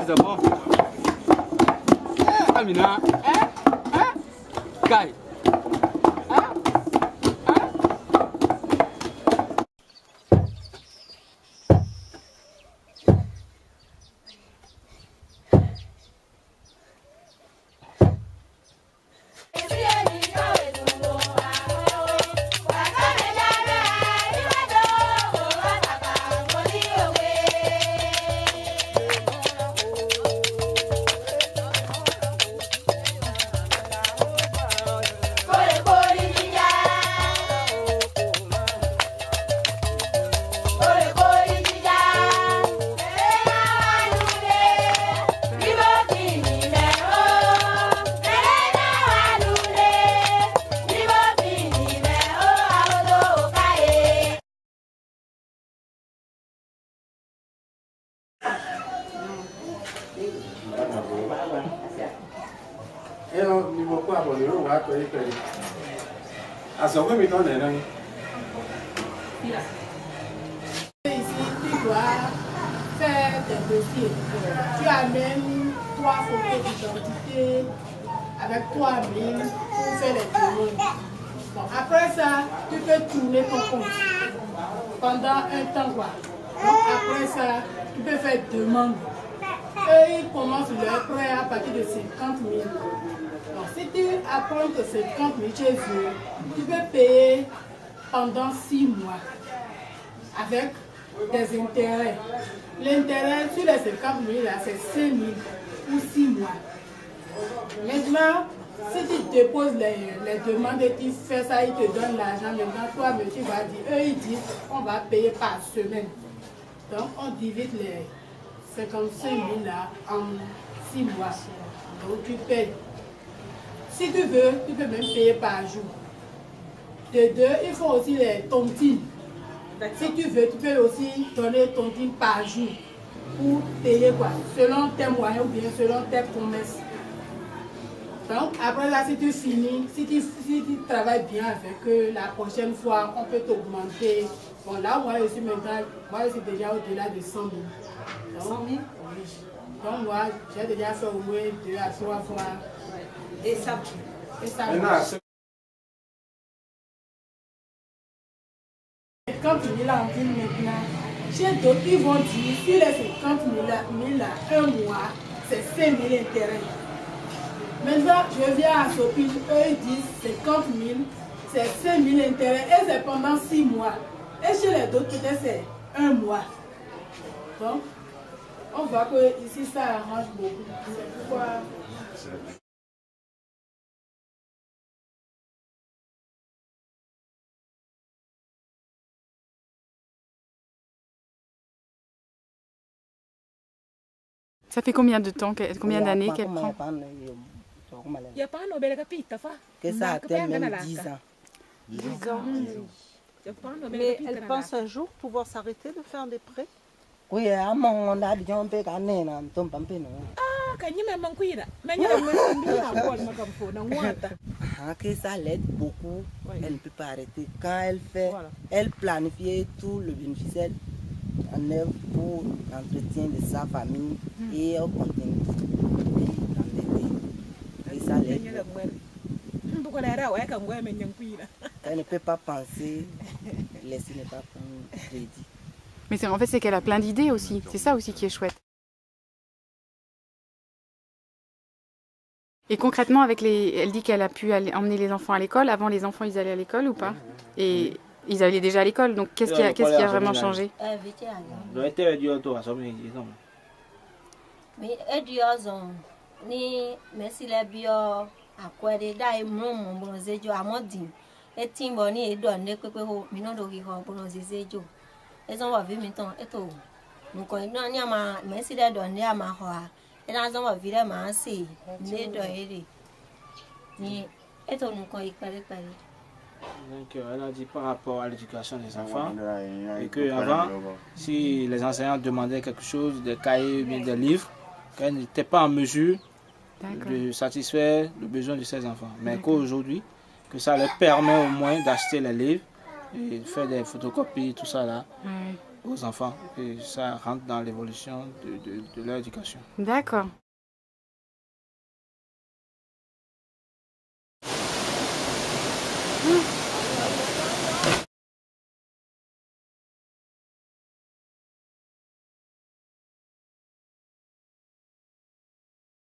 d'abord. Amina, Kai. Ici, tu dois faire des dossiers. Tu amènes 3 photos d'identité avec 3000 pour faire les demandes. Bon, après ça, tu peux tourner ton compte pendant un temps. Quoi. Donc, après ça, tu peux faire demande. Eux, ils commencent leur prêt à partir de 50 000. Donc, si tu apprends que 50 000 chez eux, tu peux payer pendant 6 mois avec des intérêts. L'intérêt sur les 50 000, c'est 5 000 ou 6 mois. Maintenant, si tu déposes les demandes et tu fais ça, ils te donnent l'argent. Maintenant, toi, tu vas dire, eux, ils disent, on va payer par semaine. Donc, on divise les 55 000 là en 6 mois. Donc, tu payes. Si tu veux, tu peux même payer par jour. De deux, il faut aussi les tontines. Si tu veux, tu peux aussi donner tontines par jour pour payer quoi, selon tes moyens ou bien selon tes promesses. Donc, après là, si tu finis, si tu travailles bien avec eux, la prochaine fois, on peut t'augmenter. Bon, là, moi, je suis maintenant, moi, je suis déjà au-delà de 100 000. Donc, 100 000? Oui. Donc, moi, j'ai déjà fait au moins 2 à 3 fois. Et ça marche. 50 000 en ville maintenant. Chez d'autres, ils vont dire, si les 50 000 là, un mois, c'est 5 000 intérêts. Maintenant, je viens à Sopil, eux ils disent 50 000, c'est 5 000 intérêts et c'est pendant 6 mois. Et chez les autres, peut-être c'est 1 mois. Donc, on voit que ici ça arrange beaucoup. C'est pourquoi. Ça fait combien de temps, combien d'années qu'elle prend? Que ça atteint même 10 ans. 10 ans. Mais elle pense un jour pouvoir s'arrêter de faire des prêts? Oui, à mon âge, on peut gagner un ton pampé. Que ça l'aide beaucoup, elle ne peut pas arrêter. Quand elle fait, elle planifie tout le bénéfice en œuvre pour l'entretien de sa famille et elle continue d'endetter. Et ça l'aide beaucoup. Elle ne peut pas penser, laisser ne pas prendre crédit. Mais en fait, c'est qu'elle a plein d'idées aussi. C'est ça aussi qui est chouette. Et concrètement, elle dit qu'elle a pu emmener les enfants à l'école. Avant, les enfants, ils allaient à l'école ou pas? Et ils allaient déjà à l'école. Donc, qu'est-ce qui a vraiment changé? Donc, elle a dit par rapport à l'éducation des enfants, et qu'avant, si les enseignants demandaient quelque chose, des cahiers ou bien des livres, qu'elle n'était pas en mesure de satisfaire le besoin de ses enfants. Mais qu'aujourd'hui, que ça leur permet au moins d'acheter les livres et faire des photocopies, tout ça là. aux enfants. Et ça rentre dans l'évolution de leur éducation. D'accord.